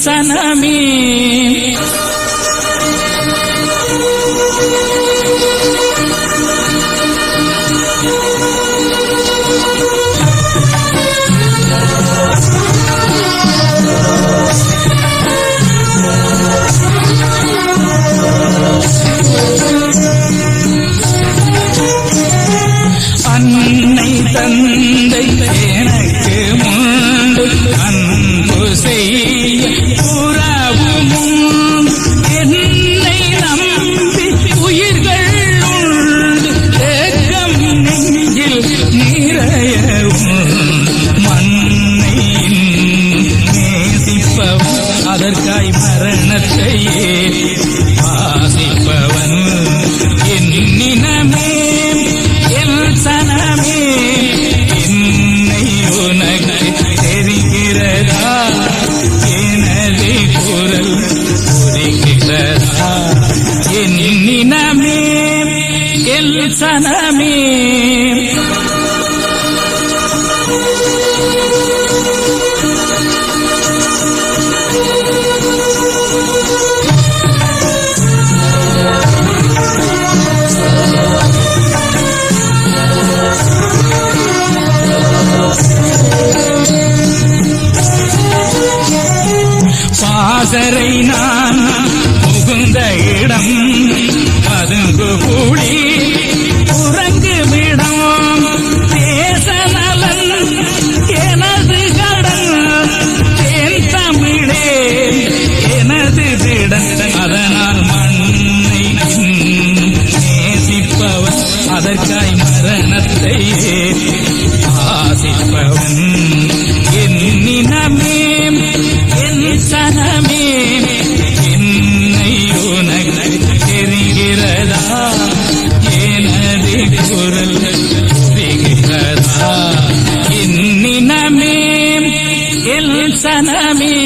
சனமே அன்னை தந்தை எனக்கு முண்டு அன்பு செய்ய புறவும் என்னை நம்பி உயிர்கள் உண்டு தேக்கம் நெஞ்சில் நிறைய மண்ணை நேசிப்பவன் அதற்காய் மரணத்தையே வாசிப்பவன் என்னினமே சனமே என்னை உனக்கு தெரிகிறதா எனது குரல் புரிகிறதா என்னினமே எல் சனமே பாசறை நான் புகுந்த இடம் பதுங்கு கூடி உறங்குமிடம் தேச நலன் எனது கடன் தேன் தமிழே எனது திடன் அதனால் மண்ணை நேசிப்பவன் அதற்காய் மரணத்தையே ஆசிப்பவன் என்னினமே சனமே என்னை உனக்கு தெரிகிறதா எனது குரல் புரிகிறதா என்னினமே எல் சனமே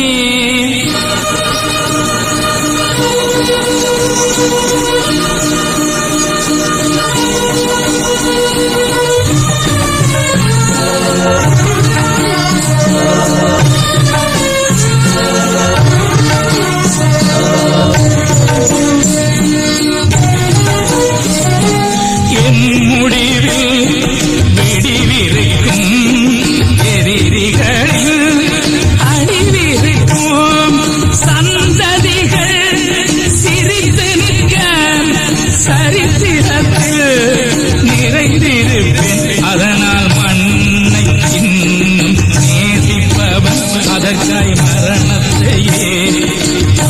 அதனால் மண்ணை இன்னும் நேசிப்பவன் அதற்காய் மரணத்தையே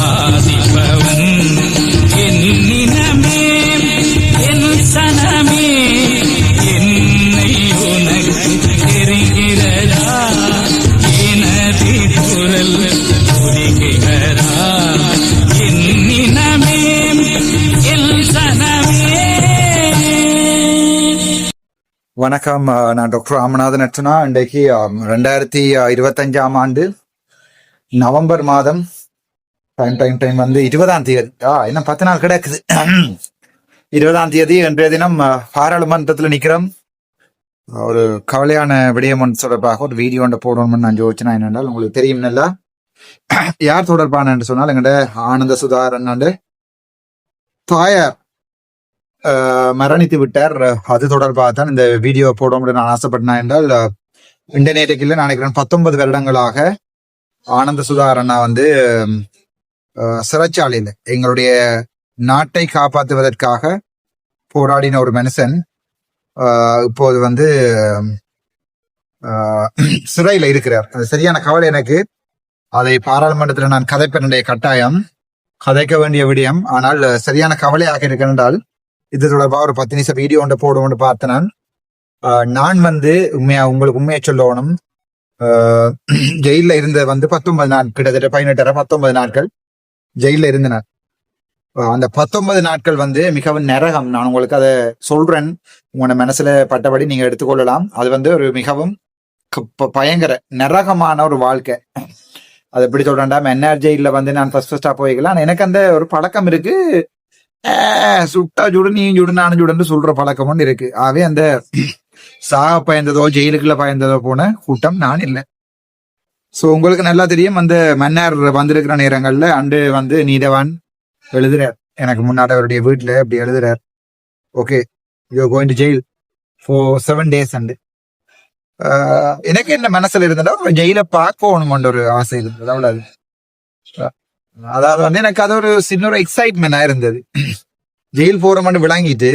ஆதிப்பவன் என்னினமே என் சனமே என்னை உனக்கு தெரிகிறதா எனது குரல் புரிகிறதா என்னினமே எல் சனமே. வணக்கம், நான் டாக்டர் ராமநாதன் அர்ச்சனா. இன்றைக்கு 2025 ஆண்டு நவம்பர் மாதம் டைம் வந்து 20ஆம் தேதி. இன்னும் 10 நாள் கிடக்குது. 20ஆம் தேதி இன்றைய தினம் பாராளுமன்றத்தில் நிற்கிறோம். ஒரு கவலையான விடயம் தொடர்பாக ஒரு வீடியோ ஒன்று போடணும்னு நான் யோசிச்சேன். என்னென்றால் உங்களுக்கு தெரியும் நல்லா யார் தொடர்பான என்று சொன்னால் எங்கள்ட ஆனந்த சுதாகரன் தாயார் மரணித்து விட்டார். அது தொடர்பாக தான் இந்த வீடியோ போட நான் ஆசைப்பட்டேன். என்றால் இந்த நேரத்தில் நான் நினைக்கிறேன் 19 வருடங்களாக ஆனந்த சுதாகரன் வந்து சிறைச்சாலையில் எங்களுடைய நாட்டை காப்பாற்றுவதற்காக போராடின ஒரு மனுஷன் இப்போது வந்து சிறையில் இருக்கிறார். அது சரியான கவலை எனக்கு. அதை பாராளுமன்றத்தில் நான் கதைப்பெனுடைய கட்டாயம் கதைக்க வேண்டிய விடயம். ஆனால் சரியான கவலையாக இருக்கின்றால் இது தொடர்பாக ஒரு 10 நிமிஷம் வீடியோ ஒன்று போடுவோம்னு பார்த்தேன். நான் வந்து உங்களுக்கு உண்மையை சொல்லணும். ஜெயில இருந்த வந்து 19 நாள், கிட்டத்தட்ட 18-19 நாட்கள் ஜெயில இருந்தனர். அந்த 19 நாட்கள் வந்து மிகவும் நரகம். நான் உங்களுக்கு அதை சொல்றேன், உங்களோட மனசுல பட்டபடி நீங்க எடுத்துக்கொள்ளலாம். அது வந்து ஒரு மிகவும் பயங்கர நரகமான ஒரு வாழ்க்கை. அது எப்படி சொல்றேன்டா, என்ஆர் ஜெயில வந்து நான் ஃபர்ஸ்டா போய்க்கலாம். எனக்கு அந்த ஒரு பழக்கம் இருக்கு, சுட்டா சுடு நீ சுடு நானும் சுடுன்னு சொல்ற பழக்கம் ஒன்று இருக்கு. ஆகவே அந்த சாக பயந்ததோ ஜெயிலுக்குள்ள பயந்ததோ போன கூட்டம் நான் இல்லை. சோ உங்களுக்கு நல்லா தெரியும் அந்த மன்னர் வந்திருக்கிற நேரங்கள்ல அண்டு வந்து நீதவான் எழுதுறார், எனக்கு முன்னாடி அவருடைய வீட்டுல இப்படி எழுதுறார், okay you going to jail for 7 days and எனக்கு என்ன மனசுல இருந்ததா ஒரு ஜெயில பார்க்கணும்ன்ற ஒரு ஆசை இருந்தது, அவ்வளவு. அதாவது வந்து எனக்கு அது ஒரு சின்ன ஒரு எக்ஸைட்மெண்டா இருந்தது. ஜெயில் போறோம்னு விளங்கிட்டு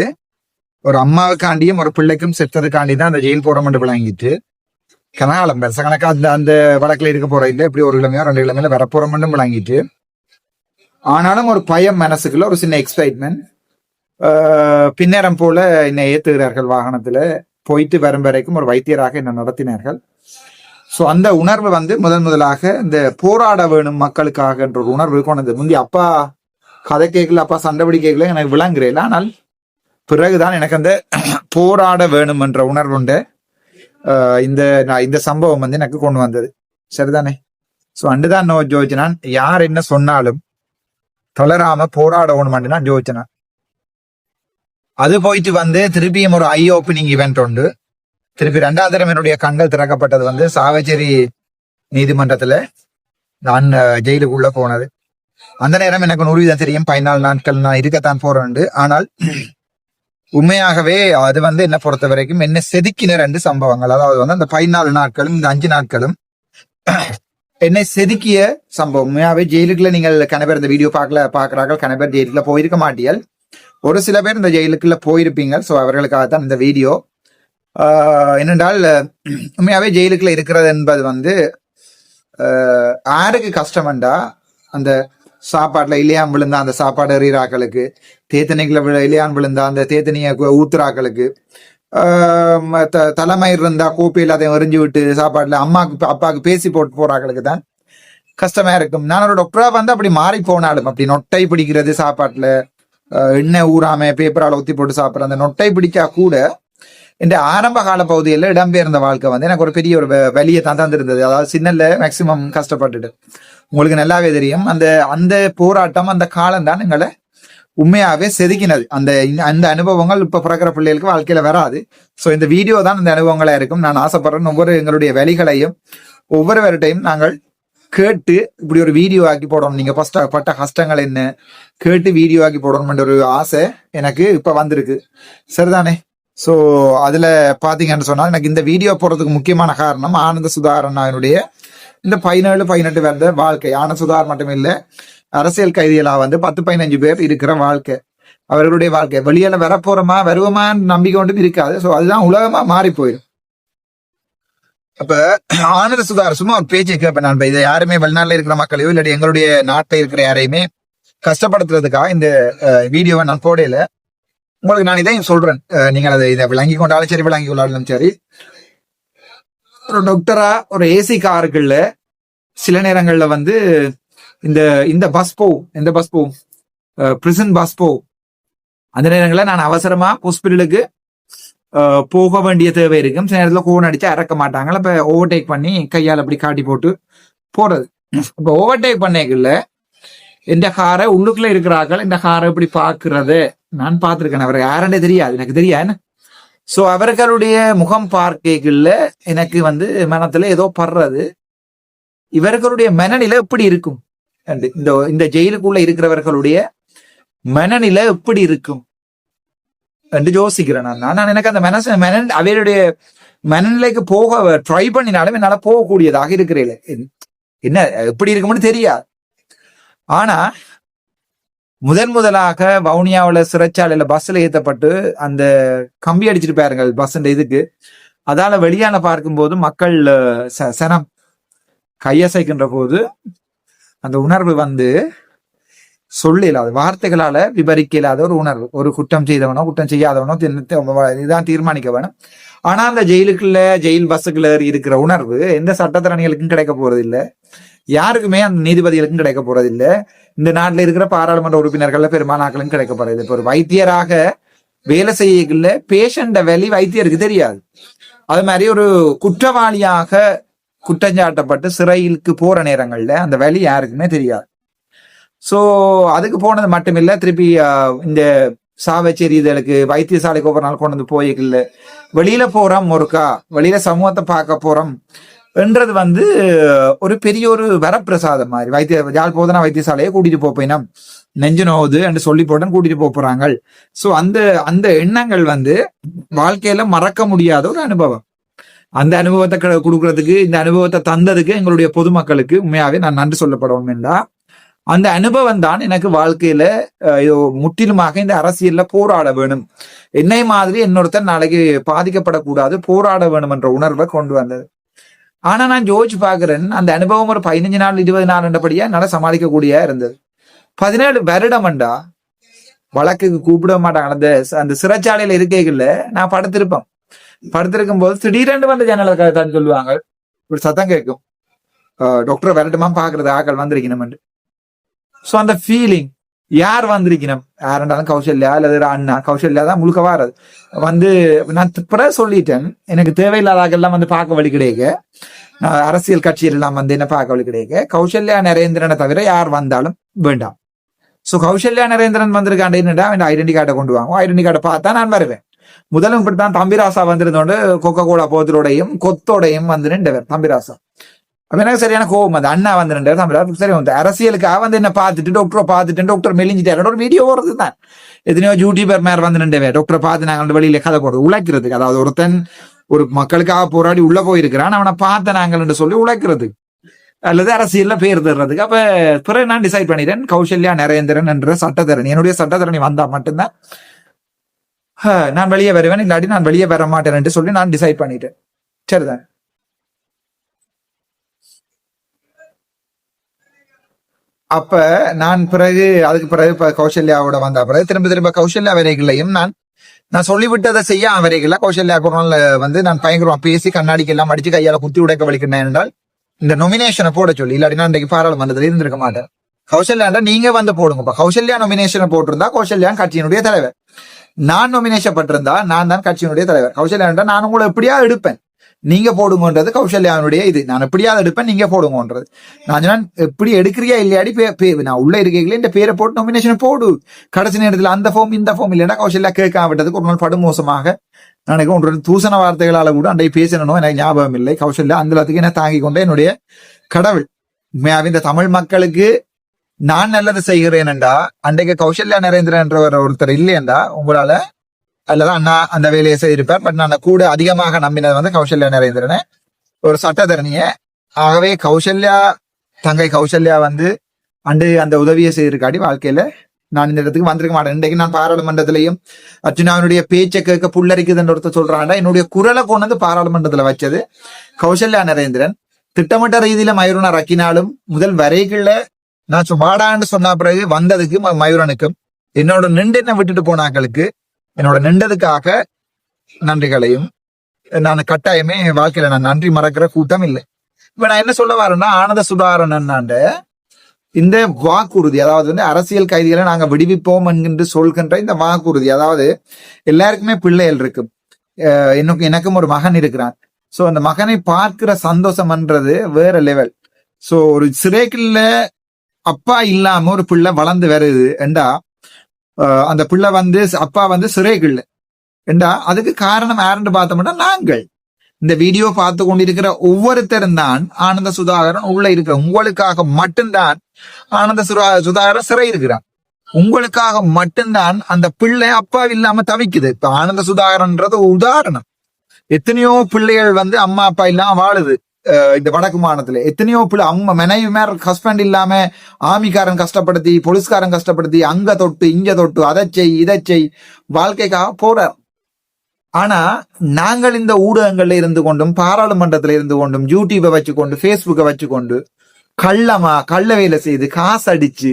ஒரு அம்மாவுக்காண்டியும் ஒரு பிள்ளைக்கும் செத்ததுக்காண்டி தான் அந்த ஜெயில் போறோம்னு விளங்கிட்டு கனகாலம் பெருச கணக்கா அந்த அந்த வழக்குல இருக்க போற இல்லை, எப்படி 1 கிழமையோ 2 கிழமையில வர போறோம்னு விளங்கிட்டு, ஆனாலும் ஒரு பயம் மனசுக்குள்ள, ஒரு சின்ன எக்ஸைட்மெண்ட். பின்னேரம் போல என்னை ஏத்துகிறார்கள் வாகனத்துல, போயிட்டு வரும் வரைக்கும் ஒரு வைத்தியராக என்ன நடத்தினார்கள். ஸோ அந்த உணர்வு வந்து முதலாக இந்த போராட வேணும் மக்களுக்காக என்ற ஒரு உணர்வு கொண்டது. முந்தி அப்பா கதை கேட்கல, அப்பா சண்டைபடி கேட்கல, எனக்கு விளங்குறேன். ஆனால் பிறகுதான் எனக்கு அந்த போராட வேணும் என்ற உணர்வு உண்டு. இந்த சம்பவம் வந்து எனக்கு கொண்டு வந்தது, சரிதானே? ஸோ அண்டுதான் நான் ஜோதிச்சினான், யார் என்ன சொன்னாலும் தளராம போராட வேணும்னு நான் ஜோதிச்சினான். அது போயிட்டு வந்து திருப்பியும் ஒரு ஐ ஓப்பனிங் ஈவெண்ட் உண்டு. திருப்பி 2வது தடவை என்னுடைய கண்கள் திறக்கப்பட்டது வந்து சாவச்சேரி நீதிமன்றத்துல நான் ஜெயிலுக்குள்ள போனது. அந்த நேரம் எனக்கு 100% தெரியும் 14 நாட்கள் நான் இருக்கத்தான் போறேன். ஆனால் உண்மையாகவே அது வந்து என்ன பொறுத்த வரைக்கும் என்ன செதுக்கின 2 சம்பவங்கள். அதாவது வந்து அந்த 14 நாட்களும் இந்த 5 நாட்களும் என்னை செதுக்கிய சம்பவம். உண்மையாவே ஜெயிலுக்குள்ள நீங்கள் கணவர் இந்த வீடியோ பாக்குறார்கள், கணவர் ஜெயிலுக்குள்ள போயிருக்க மாட்டீர்கள். ஒரு சில பேர் இந்த ஜெயிலுக்குள்ள போயிருப்பீங்க. ஸோ அவர்களுக்காகத்தான் இந்த வீடியோ. என்னென்றால் உண்மையாவே ஜெயிலுக்குள்ள இருக்கிறது என்பது வந்து யாருக்கு கஷ்டம்டா, அந்த சாப்பாட்டுல இல்லையான் விழுந்தா அந்த சாப்பாடு எறிகிறாக்களுக்கு, தேத்தனைக்குள்ள இல்லையான் விழுந்தா அந்த தேத்தனைய ஊத்துறாக்களுக்கு, தலைமை இருந்தா கோப்பையில் அதை எறிஞ்சு விட்டு சாப்பாட்டுல அப்பாவுக்கு பேசி போட்டு போறாக்களுக்கு தான் கஷ்டமா இருக்கும். நான் ஒரு டாக்டரா வந்து அப்படி மாறி போனாலும், அப்படி நொட்டை பிடிக்கிறது சாப்பாட்டுல எண்ணெய் ஊறாம பேப்பரால ஊத்தி போட்டு சாப்பிட்ற அந்த நொட்டை பிடிச்சா கூட இந்த ஆரம்ப கால பகுதியில் இடம்பெயர்ந்த வாழ்க்கை வந்து எனக்கு ஒரு பெரிய ஒரு வலியை தான் தந்திருந்தது. அதாவது சின்னல மேக்சிமம் கஷ்டப்பட்டுட்டு, உங்களுக்கு நல்லாவே தெரியும். அந்த போராட்டம், அந்த காலம் தான் எங்களை உண்மையாவே செதுக்கினது. அந்த அனுபவங்கள் இப்ப பிறக்கிற பிள்ளைகளுக்கு வாழ்க்கையில வராது. ஸோ இந்த வீடியோ தான் அந்த அனுபவங்களா இருக்கும். நான் ஆசைப்படுறேன் ஒவ்வொரு எங்களுடைய வலிகளையும் ஒவ்வொருவர்கிட்டையும் நாங்கள் கேட்டு இப்படி ஒரு வீடியோ ஆக்கி போடணும். நீங்க ஃபர்ஸ்ட் பட்ட கஷ்டங்கள் என்ன கேட்டு வீடியோ ஆக்கி போடணும்ன்ற ஒரு ஆசை எனக்கு இப்ப வந்திருக்கு, சரிதானே? ஸோ அதுல பாத்தீங்கன்னு சொன்னா எனக்கு இந்த வீடியோ போடுறதுக்கு முக்கியமான காரணம் ஆனந்த சுதாகர் அண்ணாவினுடைய இந்த 17-18 வருட வாழ்க்கை. ஆனந்த சுதாகர் மட்டும் இல்ல, அரசியல் கைதிகளா வந்து 10-15 பேர் இருக்கிற வாழ்க்கை, அவர்களுடைய வாழ்க்கை. வெளியில வருவோமான்னு நம்பிக்கை ஒன்றும் இருக்காது. ஸோ அதுதான் உலகமா மாறி போயிடும். அப்ப ஆனந்த சுதாகர் சும்மா ஒரு பேச்சை கேட்பேன் நான். இதை யாருமே வெளிநாட்டுல இருக்கிற மக்களையோ இல்லாட்டி எங்களுடைய நாட்டில் இருக்கிற யாரையுமே கஷ்டப்படுத்துறதுக்காக இந்த வீடியோவை நான் போடையில. உங்களுக்கு நான் இதையும் சொல்றேன், நீங்கள் இதை விளங்கி கொண்டாலும் சரி, விளங்கி கொண்டாலும் சரி. ஒரு டாக்டரா ஒரு ஏசி காருக்குள்ள சில நேரங்கள்ல வந்து இந்த பஸ் போகும், எந்த பஸ் போகும், பிரிசன் பஸ் போகும். அந்த நேரங்களில் நான் அவசரமா ஹாஸ்பிட்டலுக்கு போக வேண்டிய தேவை இருக்கும். சில நேரத்துல கோன் அடிச்சா இறக்க மாட்டாங்களா, இப்ப ஓவர்டேக் பண்ணி கையால் அப்படி காட்டி போட்டு போறது. இப்ப ஓவர்டேக் பண்ணக்குள்ள இந்த காரை உள்ளுக்குள்ள இருக்கிறார்கள், இந்த காரை இப்படி பாக்குறது நான் பார்த்திருக்கேன். அவர் யாருன்னே தெரியாது, எனக்கு தெரியாது. சோ அவர்களுடைய முகம் பார்க்கல எனக்கு வந்து மனத்துல ஏதோ படுறது, இவர்களுடைய மனநிலை எப்படி இருக்கும், இந்த ஜெயிலுக்குள்ள இருக்கிறவர்களுடைய மனநிலை எப்படி இருக்கும் என்று யோசிக்கிறேன் நான். எனக்கு அந்த அவருடைய மனநிலைக்கு போக ட்ரை பண்ணினாலும் என்னால போகக்கூடியதாக இருக்கிறேன். என்ன எப்படி இருக்கும்னு தெரியாது. ஆனா முதலாக வவுனியாவுல சிறைச்சாலையில பஸ்ல ஏத்தப்பட்டு அந்த கம்பி அடிச்சிட்டு பாருங்கள் பஸ் இதுக்கு, அதால வெளியான பார்க்கும்போது மக்கள் சனம் கையசைக்கின்ற போது அந்த உணர்வு வந்து சொல்ல இல்லாத, வார்த்தைகளால விவரிக்க இல்லாத ஒரு உணர்வு. ஒரு குற்றம் செய்தவனோ குற்றம் செய்யாதவனோ இதுதான் தீர்மானிக்க வேணும். ஆனா அந்த ஜெயிலுக்குள்ள ஜெயில் பஸ்ஸுக்குள்ள இருக்கிற உணர்வு எந்த சட்டத்திறனிகளுக்கும் கிடைக்க போறது இல்லை, யாருக்குமே அந்த நீதிபதிகளுக்கும் கிடைக்க போறது இல்லை, இந்த நாட்டில் இருக்கிற பாராளுமன்ற உறுப்பினர்கள்ல பெரும்பாலாக்களும் கிடைக்க போறது இல்லை. இப்போ ஒரு வைத்தியராக வேலை செய்யக்குள்ள பேஷண்ட வேலி வைத்தியருக்கு தெரியாது. அது மாதிரி ஒரு குற்றவாளியாக குற்றஞ்சாட்டப்பட்டு சிறையிலுக்கு போற நேரங்கள்ல அந்த வேலி யாருக்குமே தெரியாது. சோ அதுக்கு போனது மட்டும் இல்ல, திருப்பி இந்த சாவச்சேரி இதழுக்கு வைத்தியசாலைக்கு ஒவ்வொரு நாள் கொண்டு வந்து போய்க்கல வெளியில போறோம், ஒருக்கா வெளியில சமூகத்தை பார்க்க போறோம், என்றது வந்து ஒரு பெரிய ஒரு வரப்பிரசாதம் மாதிரி யாழ் போதனா வைத்தியசாலையை கூட்டிட்டு போயினா நெஞ்சு நோவுது என்று சொல்லி போட்டு கூட்டிட்டு போறாங்க. சோ அந்த அந்த எண்ணங்கள் வந்து வாழ்க்கையில மறக்க முடியாத ஒரு அனுபவம். அந்த அனுபவத்தை கொடுக்கறதுக்கு, இந்த அனுபவத்தை தந்ததுக்கு எங்களுடைய பொதுமக்களுக்கு உண்மையாவே நான் நன்றி சொல்லப்படணும் என்றா, அந்த அனுபவம் தான் எனக்கு வாழ்க்கையில முற்றிலுமாக இந்த அரசியல்ல போராட வேணும், என்னை மாதிரி இன்னொருத்தர் நாளைக்கு பாதிக்கப்படக்கூடாது, போராட வேணும் என்ற உணர்வை கொண்டு வந்தது. ஆனா நான் யோசிச்சு பாக்குறேன், அந்த அனுபவம் ஒரு 15 நாள் 20 நாள் என்றபடியா என்னால சமாளிக்கக்கூடியா இருந்தது. 17 வருடம்டா வழக்குக்கு கூப்பிட மாட்டாங்க. அந்த சிறைச்சாலையில இருக்கைகள்ல நான் படுத்திருக்கும் போது திடீரென்று வந்து ஜன்னல தான் சொல்லுவாங்க, ஒரு சத்தம் கேட்கும், டாக்டர் வரட்டுமா பாக்குறது, ஆக்கள் வந்திருக்கணும். சோ அந்த ஃபீலிங், யார் வந்திருக்கணும், யாருண்டாலும் கௌசல்யா அல்லது அண்ணா, கௌசல்யா தான் முழுக்க வாரது வந்து நான் பிற சொல்லிட்டேன். எனக்கு தேவையில்லாத ஆக்கெல்லாம் வந்து பார்க்க வழி கிடைக்க, அரசியல் கட்சியில் எல்லாம் வந்து என்ன பார்க்க வழி கிடைக்க, கௌசல்யா நரேந்திரனை தவிர யார் வந்தாலும் வேண்டாம். சோ கௌசல்யா நரேந்திரன் வந்திருக்காண்ட என்னடா அவன் ஐடென்டி கார்டை கொண்டு வாங்க, ஐடென்டி கார்டை பார்த்தா நான் வருவேன். முதலும் இப்படித்தான் தம்பிராசா வந்திருந்தோண்டு கொக்கோ கோலா போத்தரோடையும் கொத்தோடையும் வந்து நின்றவர் தம்பிராசா. அப்ப எனக்கு சரியான கோபம், அந்த அண்ணா வந்து நின்றவர் தம்பிராசா. சரி வந்து அரசியலுக்காக வந்து என்ன பார்த்துட்டு டாக்டரை பார்த்துட்டு டாக்டர் மெலிஞ்சிட்டாரு ஒரு வீடியோ போடுறது தான். எத்தனையோ யூடியூபர் மேல வந்து நின்றவர் டாக்டரை பார்த்து நாங்கள் வெளியில கதை போடுறது உழைக்கிறதுக்கு. அதாவது ஒருத்தன் ஒரு மக்களுக்காக போராடி உள்ள போயிருக்கிறான், அவனை பார்த்த நாங்கள் சொல்லி உழைக்கிறதுக்கு அல்லது அரசியல்ல பேர் தர்றதுக்கு. அப்ப பிறகு நான் டிசைட் பண்ணிட்டேன், கௌசல்யா நரேந்திரன் என்ற சட்டத்தரணி, என்னுடைய சட்டத்தரணி வந்தா மட்டும்தான் நான் வெளியே வருவேன், இல்லாட்டி நான் வெளியே வர மாட்டேன் சொல்லி நான் டிசைட் பண்ணிட்டேன். சரிதான். அப்ப நான் பிறகு அதுக்கு பிறகு கௌசல்யாவோட வந்த பிறகு திரும்ப கௌசல்யா வரைகளையும் நான் சொல்லிவிட்டதை செய்ய வரைகல கௌசல்யா ஒரு நாள் வந்து நான் பயங்கரமா பேசி கண்ணாடிக்கு எல்லாம் அடிச்சு கையால குத்தி உடைக்க வலிக்கிறேன் என்றால் இந்த நொமினேஷனை போட சொல்லி, இல்லாட்டி நான் இன்றைக்கு பாராளுமன்றத்துல இருந்திருக்க மாட்டேன். கௌசல்யாண்டா நீங்க வந்து போடுங்கப்பா. கௌசல்யா நொமினேஷனை போட்டிருந்தா கௌசல்யா கட்சியினுடைய தலைவர், நான் நொமினேஷன் பட்டிருந்தா நான் தான் கட்சியினுடைய தலைவர். கௌசல்யா நான் உங்களை எப்படியா எடுப்பேன், நீங்க போடுங்கன்றது கௌசல்யாவுடைய இது. நான் எப்படியாவது எடுப்பேன், நீங்க போடுங்கன்றது. நான் எப்படி எடுக்கிறியா இல்லையாடி நான் உள்ள இருக்கீங்களே இந்த பேரை போட்டு நொமினேஷன் போடு. கடைசி நேரத்தில் அந்த ஃபார்ம் இந்த ஃபார்ம் இல்லைன்னா கௌசல்யா கேட்காம விட்டதுக்கு ஒரு நாள் படுமோசமாக எனக்கு ஒன்று தூசண வார்த்தைகளால கூட அன்றைய பேசணும் எனக்கு ஞாபகம் இல்லை. கௌசல்யா அந்த எல்லாத்துக்கு என்ன தாங்கி கொண்ட என்னுடைய கடவுள். இந்த தமிழ் மக்களுக்கு நான் நல்லது செய்கிறேன் என்றா அன்றைக்கு கௌசல்யா நரேந்திரன் என்ற ஒருத்தர் இல்லையண்டா உங்களால அல்லது அண்ணா அந்த வேலையை செய்திருப்பார். பட் நான் கூட அதிகமாக நம்பினது வந்து கௌசல்யா நரேந்திரனை, ஒரு சட்டத்தரணிய. ஆகவே கௌசல்யா தங்கை கௌசல்யா வந்து அந்த உதவியை செய்திருக்காடி வாழ்க்கையில நான் இந்த இடத்துக்கு வந்திருக்க மாட்டேன். இன்றைக்கு நான் பாராளுமன்றத்திலையும் அர்ஜுனாவினுடைய பேச்சை கேட்க புல்லரிக்குதுன்ற ஒருத்தர் சொல்றாண்டா, என்னுடைய குரலை கொண்டு வந்து பாராளுமன்றத்துல வச்சது கௌசல்யா நரேந்திரன். திட்டமிட்ட ரீதியில மயூரனை ரக்கினாலும் முதல் வரைகள்ல நான் சும்மாடான்னு சொன்ன பிறகு வந்ததுக்கு மயூரனுக்கும் என்னோட நின்று விட்டுட்டு போனாக்களுக்கு என்னோட நின்றதுக்காக நன்றிகளையும் நான் கட்டாயமே வாழ்க்கையில நான் நன்றி மறக்கிற கூட்டம் இல்லை. இப்ப நான் என்ன சொல்ல வரேன்னா, ஆனந்த சுதாகரன் இந்த வாக்குறுதி, அதாவது வந்து அரசியல் கைதிகளை நாங்க விடுவிப்போம் என்கின்ற சொல்கின்ற இந்த வாக்குறுதி, அதாவது எல்லாருக்குமே பிள்ளைகள் இருக்கும், எனக்கும் ஒரு மகன் இருக்கிறான். சோ அந்த மகனை பார்க்கிற சந்தோஷம்ன்றது வேற லெவல். சோ ஒரு சிறைக்குள்ள அப்பா இல்லாம ஒரு பிள்ளை வளர்ந்து வருது என்றா, அந்த பிள்ளை வந்து அப்பா வந்து சிறைக்குள்ள என்றா, அதுக்கு காரணம் யாருன்னு பார்த்தோம்னா நாங்கள் இந்த வீடியோ பார்த்து கொண்டிருக்கிற ஒவ்வொருத்தரும் தான். ஆனந்த சுதாகரன் உள்ள இருக்கிற உங்களுக்காக மட்டும்தான் ஆனந்த சுதாகரன் சிறை இருக்கிறான். உங்களுக்காக மட்டும்தான் அந்த பிள்ளை அப்பா இல்லாம தவிக்குது. இப்ப ஆனந்த சுதாகரன்றது உதாரணம். எத்தனையோ பிள்ளைகள் வந்து அம்மா அப்பா இல்லாம வாழுது இந்த வடக்கு மாநிலத்துல. எத்தனையோ பிள்ளை அம்மா மனைவி மேல ஹஸ்பண்ட் இல்லாம ஆமிக்காரன் கஷ்டப்படுத்தி, போலீஸ்காரன் கஷ்டப்படுத்தி, அங்க தொட்டு இங்க தொட்டு அதை செய் இதை செய் வாழ்க்கைக்காக போறார். ஆனா நாங்கள் இந்த ஊடகங்கள்ல இருந்து கொண்டும், பாராளுமன்றத்துல இருந்து கொண்டும், யூடியூபை வச்சுக்கொண்டு, பேஸ்புக்கை வச்சுக்கொண்டு கள்ள வேலை செய்து காசு அடிச்சு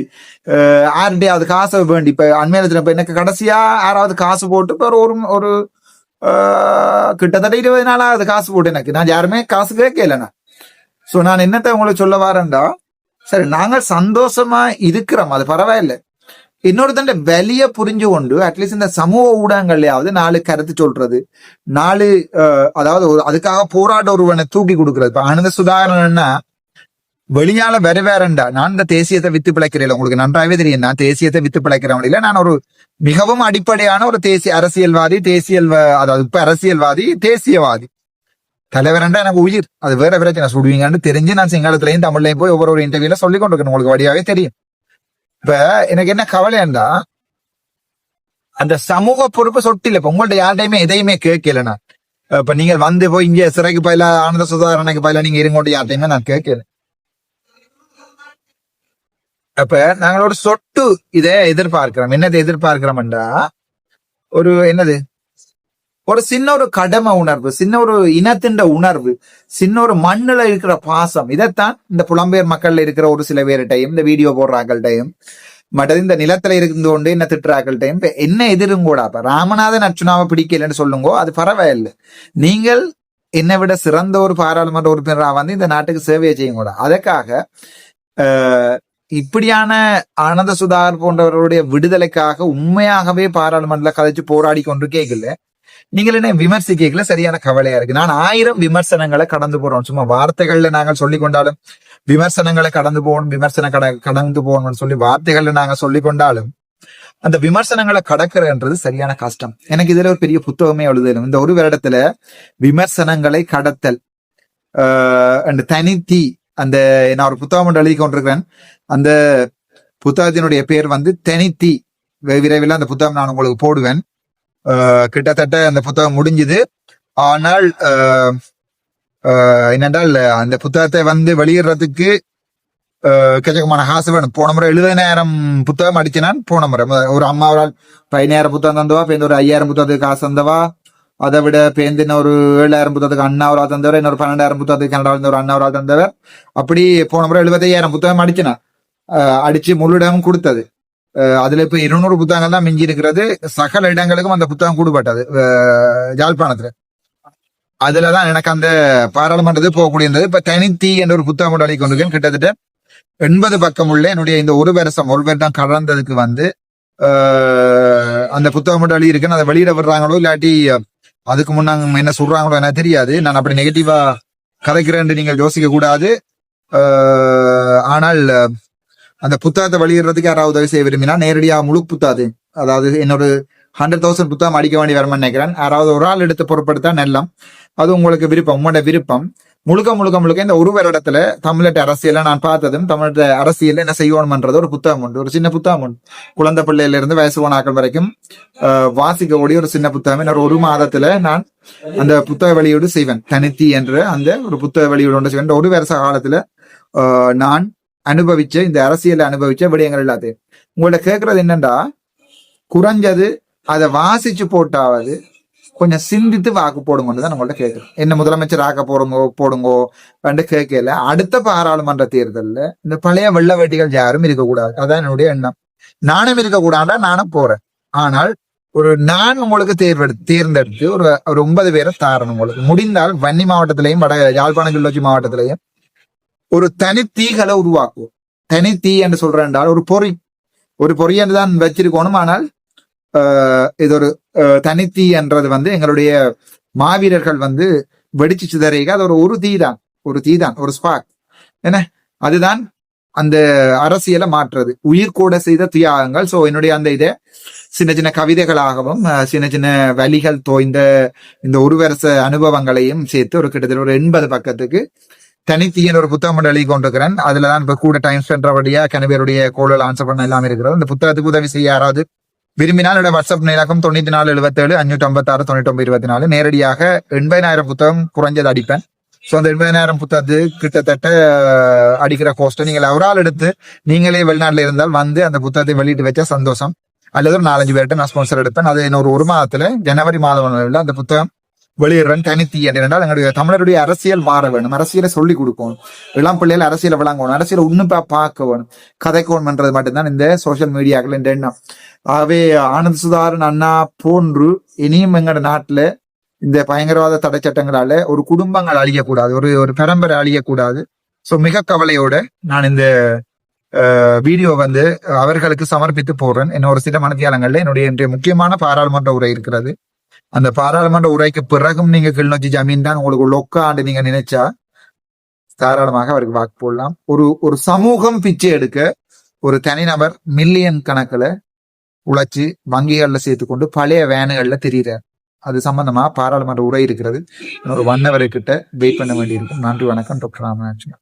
யாருடையாவது காசை வேண்டி, இப்ப அண்மையில இப்ப எனக்கு கடைசியா யாராவது காசு போட்டு இப்ப ஒரு கிட்டத்தட்ட 20 நாளாவது காசு போட்டு எனக்கு, நான் யாருமே காசு கேட்கலண்ணா. சோ நான் என்னத்த உங்களுக்கு சொல்ல வரேன்டா, சரி நாங்கள் சந்தோஷமா இருக்கிறோம், அது பரவாயில்ல. இன்னொருத்தண்ட வெளிய புரிஞ்சு கொண்டு அட்லீஸ்ட் இந்த சமூக ஊடகங்கள்லயாவது 4 கருத்து சொல்றது, 4 அதாவது அதுக்காக போராட்ட ஒருவனை தூக்கி கொடுக்கறது. இப்ப ஆனந்த சுதாகரன்னா வெளியால வேறண்டா, நான் இந்த தேசியத்தை வித்து பிழைக்கிறேன், உங்களுக்கு நன்றாவே தெரியும். நான் தேசியத்தை வித்து பிழைக்கிறவன் இல்ல, நான் ஒரு மிகவும் அடிப்படையான ஒரு தேசிய அரசியல்வாதி, அதாவது இப்ப அரசியல்வாதி, தேசியவாதி. தலைவரண்டா எனக்கு உயிர், அது வேற பிரச்சனை. சுடுவீங்கன்னு தெரிஞ்சு நான் சிங்களத்திலையும் தமிழ்லையும் போய் ஒவ்வொரு இன்டர்வியூல சொல்லி கொண்டிருக்கேன், உங்களுக்கு வழியாவே தெரியும். இப்ப எனக்கு என்ன கவலைன்னா அந்த சமூக பொறுப்பு சொட்டில இப்ப உங்கள்ட்ட யார்டையுமே எதையுமே கேட்கலண்ணா. இப்ப நீங்க வந்து போய் இங்க சிறைக்கு பயில ஆனந்த சுதாரணக்கு பயில நீங்க இருங்கோண்டு யார்டையுமே நான் கேட்கல. அப்ப நாங்கள் ஒரு சொட்டு இதை எதிர்பார்க்கிறோம். என்னதை எதிர்பார்க்கிறோம்டா ஒரு என்னது ஒரு சின்ன ஒரு கடமை உணர்வு, சின்ன ஒரு இனத்தின் உணர்வு, சின்ன ஒரு மண்ணுல இருக்கிற பாசம். இதைத்தான் இந்த புலம்பெயர் மக்கள்ல இருக்கிற ஒரு சில பேர்கிட்டையும் இந்த வீடியோ போடுறாங்கள்டையும் மற்றது இந்த நிலத்துல இருந்து கொண்டு என்ன திட்டுறாக்கள்டையும் என்ன எதிரும் கூட. அப்ப ராமநாதன் அர்ச்சுனாவை பிடிக்கலன்னு சொல்லுங்க, அது பரவாயில்லை. நீங்கள் என்னை விட சிறந்த ஒரு பாராளுமன்ற உறுப்பினராக வந்து இந்த நாட்டுக்கு சேவையை செய்யும் கூட. அதற்காக இப்படியான ஆனந்த சுதாகர் போன்றவர்களுடைய விடுதலைக்காக உண்மையாகவே பாராளுமன்றத்துல கதைச்சு போராடி கொண்டு கேட்கல. நீங்கள் என்ன விமர்சிக்கல, சரியான கவலையா இருக்கு. நான் 1000 விமர்சனங்களை கடந்து போறோம். சும்மா வார்த்தைகள்ல நாங்கள் சொல்லி கொண்டாலும் விமர்சனங்களை கடந்து போகணும், கடந்து போகணும்னு சொல்லி வார்த்தைகள்ல நாங்க சொல்லி கொண்டாலும் அந்த விமர்சனங்களை கடக்கிறன்றது சரியான கஷ்டம். எனக்கு இதுல ஒரு பெரிய புத்தகமே எழுதணும். இந்த ஒரு வருடத்துல விமர்சனங்களை கடத்தல் தனித்தி, அந்த நான் ஒரு புத்தகம் ஒன்று எழுதி கொண்டிருக்கிறேன். அந்த புத்தகத்தினுடைய பேர் வந்து தனித்தி. விரைவில் அந்த புத்தகம் நான் உங்களுக்கு போடுவேன். கிட்டத்தட்ட அந்த புத்தகம் முடிஞ்சுது. ஆனால் என்னென்றால் அந்த புத்தகத்தை வந்து வெளியிடுறதுக்கு எக்கச்சக்கமான காசு வேணும். போன முறை 70,000 புத்தகம் அடிச்சினான். போன முறை ஒரு அம்மாவரால் 15,000 புத்தகம் தந்தவா, பேருந்து ஒரு 5,000 புத்தகத்துக்கு காசு தந்தவா, அதை விட பேந்தின ஒரு 7,000 புத்தகத்துக்கு அண்ணாவரால் தந்தவர், இன்னொரு 12,000 புத்தகத்துக்கு கனடாவில் ஒரு அண்ணாவரால் தந்தவர். அப்படி போன முறை 75,000 புத்தகம் அடிச்சினான். அடிச்சு முழு இடமும் கொடுத்தது. அதுல இப்ப 200 புத்தகங்கள் தான் மிஞ்சி இருக்கிறது. சகல இடங்களுக்கும் அந்த புத்தகம் கூடுபட்டது யாழ்ப்பாணத்துல. அதுலதான் எனக்கு அந்த பாராளுமன்றத்துக்கு போகக்கூடியது. இப்ப தனித்தி என்ற ஒரு புத்தகம் கொண்டு கொண்டிருக்கேன். கிட்டத்தட்ட 80 பக்கம் உள்ள என்னுடைய இந்த ஒரு வருடம் கடந்ததுக்கு வந்து அந்த புத்தகம் மட்டும் எழுதி இருக்கேன். அதை வெளியிட விடுறாங்களோ இல்லாட்டி அதுக்கு முன்னாங்க என்ன சொல்றாங்களோ எனக்கு தெரியாது. நான் அப்படி நெகட்டிவா கதைக்கிறேன் நீங்கள் யோசிக்க கூடாது. ஆனால் அந்த புத்தகத்தை வெளியிடுறதுக்கு யாராவது உதவி செய்ய விரும்பினா நேரடியாக முழு புத்தாது, அதாவது என்னோட 100,000 புத்தகம் அடிக்க வேண்டி வருமானு நினைக்கிறேன். யாராவது ஒரு ஆள் எடுத்து பொருட்படுத்தா நெல்லம், அது உங்களுக்கு விருப்பம், உங்களோட விருப்பம். முழுக்க இந்த ஒரு வருடத்துல தமிழட்ட அரசியல நான் பார்த்ததும் தமிழக அரசியல் என்ன செய்யணும்ன்றது ஒரு புத்தகம் உண்டு, ஒரு சின்ன புத்தகம் உண்டு. குழந்தை பிள்ளையில இருந்து வயசு போனாக்கள் வரைக்கும் வாசிக்கக்கூடிய ஒரு சின்ன புத்தகம். இன்னொரு 1 மாதத்துல நான் அந்த புத்தக வெளியீடு செய்வேன். தனித்தி என்ற அந்த ஒரு புத்தக வெளியீடு ஒன்று செய்வேன். ஒரு வருஷ காலத்துல நான் அனுபவிச்ச இந்த அரசியலை அனுபவிச்ச விடயங்கள் எல்லாத்தையும் உங்கள்ட்ட கேட்கறது என்னண்டா, குறைஞ்சது அதை வாசிச்சு போட்டாவது கொஞ்சம் சிந்தித்து வாக்கு போடுங்கன்னு தான் உங்கள்ட்ட கேட்கிறேன். என்ன முதலமைச்சர் ஆக்க போடுங்கோ கண்டு கேட்கல. அடுத்த பாராளுமன்ற தேர்தலில் இந்த பழைய வெள்ள வேட்டிகள் யாரும் இருக்கக்கூடாது, அதான் என்னுடைய எண்ணம். நானும் இருக்கக்கூடாதா, நானும் போறேன். ஆனால் நான் உங்களுக்கு தேர்ந்தெடுத்து ஒரு 9 பேரை தாரணும். உங்களுக்கு முடிந்தால் வன்னி மாவட்டத்திலையும் யாழ்ப்பாணம் கிளிநொச்சி மாவட்டத்திலையும் ஒரு தனித்தீகளை உருவாக்குவோம். தனித்தீ என்று சொல்றேன்டால் ஒரு பொறி என்று தான் வச்சிருக்கணும். ஆனால் இது ஒரு தனித்தீ என்றது வந்து எங்களுடைய மாவீரர்கள் வந்து வெடிச்சு சிதறிக. அது ஒரு தீ தான், ஒரு ஸ்பார்க் என்ன, அதுதான் அந்த அரசியலை மாற்றுறது. உயிர் கூட செய்த தியாகங்கள். சோ என்னுடைய அந்த இதை சின்ன சின்ன கவிதைகளாகவும் சின்ன சின்ன வலிகள் தோய்ந்த இந்த ஒரு வருஷ அனுபவங்களையும் சேர்த்து ஒரு கிட்டத்தட்ட ஒரு 80 பக்கத்துக்கு தனித்தீயன் ஒரு புத்தகம் எழுதி கொண்டிருக்கிறேன். அதுலதான் இப்ப கூட டைம் ஸ்பெண்ட்றபடியா கனவேருடைய கோல்கள் ஆன்சர் பண்ண எல்லாம் இருக்கிறது. இந்த புத்தகத்துக்கு உதவி செய்ய யாராவது விரும்பினால் என்னோட வாட்ஸ்அப் இலக்கம் 9477 556 99 24. நேரடியாக 80,000 புத்தகம் குறைஞ்சது அடிப்பேன். ஸோ அந்த 80,000 புத்தகத்துக்கு கிட்டத்தட்ட அடிக்கிற கோஸ்ட்டை நீங்கள் அவரால் எடுத்து நீங்களே வெளிநாட்டுல இருந்தால் வந்து அந்த புத்தகத்தை வெளியிட்டு வச்சா சந்தோஷம். அல்லது ஒரு 4-5 பேர்கிட்ட நான் ஸ்பான்சர் எடுப்பேன். அது இன்னொரு 1 மாதத்துல ஜனவரி மாதம் அந்த புத்தகம் வெளியிடுறேன். தனித்தீ என்றால் எங்களுடைய தமிழருடைய அரசியல் மாற வேணும், அரசியலை சொல்லிக் கொடுக்கணும், இளம் பிள்ளைகள் அரசியலை விளங்கணும், அரசியலை உன்னுப்பா பார்க்க வேணும், கதைக்கணும்ன்றது மட்டும்தான் இந்த சோசியல் மீடியாக்கள் என்ற எண்ணம். ஆகவே ஆனந்த சுதாகரன் அண்ணா போன்று இனியும் எங்களோட நாட்டுல இந்த பயங்கரவாத தடை சட்டங்களால ஒரு குடும்பங்கள் அழியக்கூடாது, ஒரு பரம்பரை அழியக்கூடாது. சோ மிக கவலையோட நான் இந்த வீடியோ வந்து அவர்களுக்கு சமர்ப்பித்து போடுறேன். என்ன ஒரு சில மனத்தியாலங்கள்ல என்னுடைய இன்றைய முக்கியமான பாராளுமன்ற உரை இருக்கிறது. அந்த பாராளுமன்ற உரைக்கு பிறகும் நீங்க கிளிநொச்சி ஜமீன் தான் உங்களுக்கு லொக்காண்டு நீங்க நினைச்சா தாராளமாக அவருக்கு வாக்கு போடலாம். ஒரு சமூகம் பிச்சை எடுக்க ஒரு தனிநபர் மில்லியன் கணக்குல உழைச்சு வங்கிகள்ல சேர்த்து கொண்டு பழைய வேனுகள்ல தெரியுறார். அது சம்பந்தமா பாராளுமன்ற உரை இருக்கிறது. ஒரு 1 hour கிட்ட வெயிட் பண்ண வேண்டியிருக்கும். நன்றி, வணக்கம். டாக்டர் ராமநாதன்.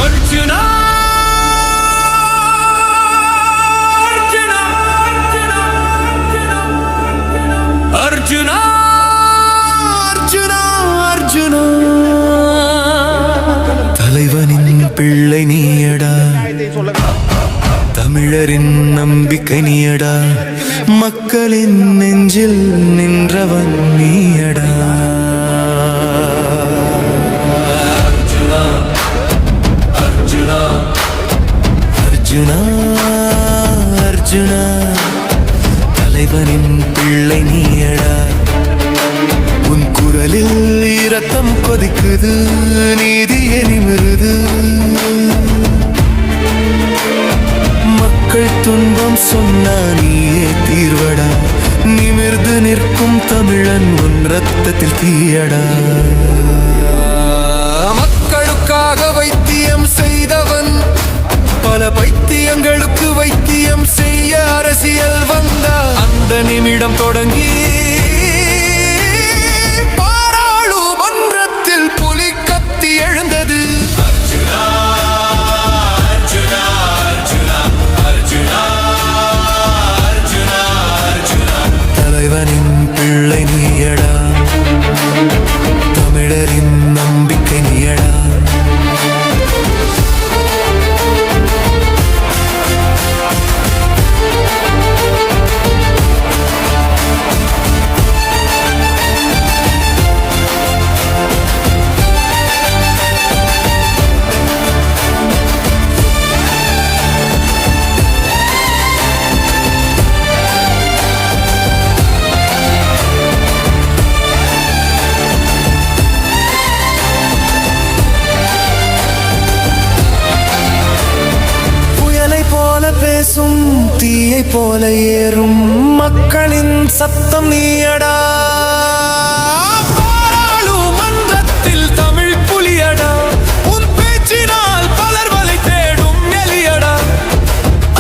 அர்ஜுனா அர்ஜுனா அர்ஜுனா அர்ஜுனா அர்ஜுனா தலைவனின் பிள்ளை நீயடா, தமிழரின் நம்பிக்கை நீயடா, மக்களின் நெஞ்சில் நின்றவன் நீயடா. அர்ஜுனா அர்ஜுனா அர்ஜுனா தலைவனின் பிள்ளை நீயடா, உன் குரலில் இரத்தம் கொதிக்குது, நீதியே நிமிருது. மக்கள் துன்பம் சொன்னா நீயே தீர்வடா, நிமிர்ந்து நிற்கும் தமிழன் உன் ரத்தத்தில் தீயடா. மக்களுக்காக வைத்தியம் செய்தவன், பல பைத்தியங்களுக்கு வைத்தியம் செய்ய அரசியல் வந்தா அந்த நிமிடம் தொடங்கி பாராளுமன்றத்தில் புலி கத்தி எழுந்தது. அர்ஜுனா அர்ஜுனா அர்ஜுனா அர்ஜுனா அர்ஜுனா அர்ஜுனா தலைவனின் பிள்ளை நீயடா, தமிழரின் நம்பிக்கை நீயடா. பேசும் தீயை போல ஏறும் மக்களின் சத்தம் நீயடா, பாராளுமன்றத்தில் தமிழ் புலியடா, உன் பேச்சினால் பலர் வலை தேடும் எலியடா.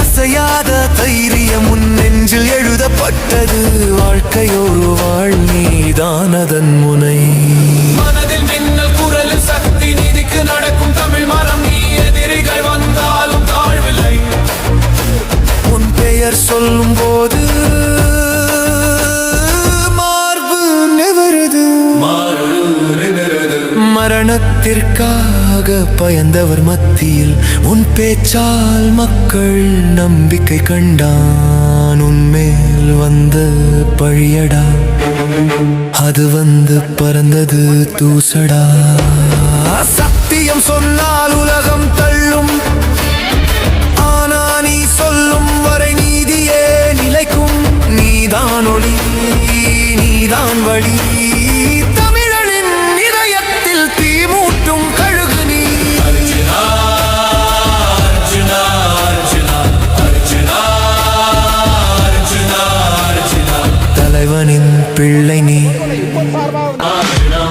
அசையாத தைரியம் உன் நெஞ்சில் எழுதப்பட்டது, வாழ்க்கையொரு வாழ் நீதான் அதன் முனை. மனதில் மின்னல் குரலில் சக்தி, நீதிக்கு நடக்கும் தமிழ் மரம், நீ எதிரிகள் வந்தாலும் தாழ்வில்லை. உன் பெயர் சொல்லும் போது மார்பு நிவருது, மரணத்திற்காக பயந்தவர் மத்தியில் உன் பேச்சால் மக்கள் நம்பிக்கை கண்டான். உன்மேல் வந்த பழியடா, அது வந்து பறந்தது தூசடா. சத்தியம் சொன்னால் உலகம் தள்ளும், ஆனா நீ சொல்லும் வரை நீதியே நிலைக்கும். நீதான் ஒளி, நீதான் வழி, தமிழனின் இதயத்தில் தீ மூட்டும் கழுகு நீ. அர்ஜுனா அர்ஜுனா அர்ஜுனா அர்ஜுனா அர்ஜுனா அர்ஜுனா தலைவனின் பிள்ளை நீ. அர்ஜுனா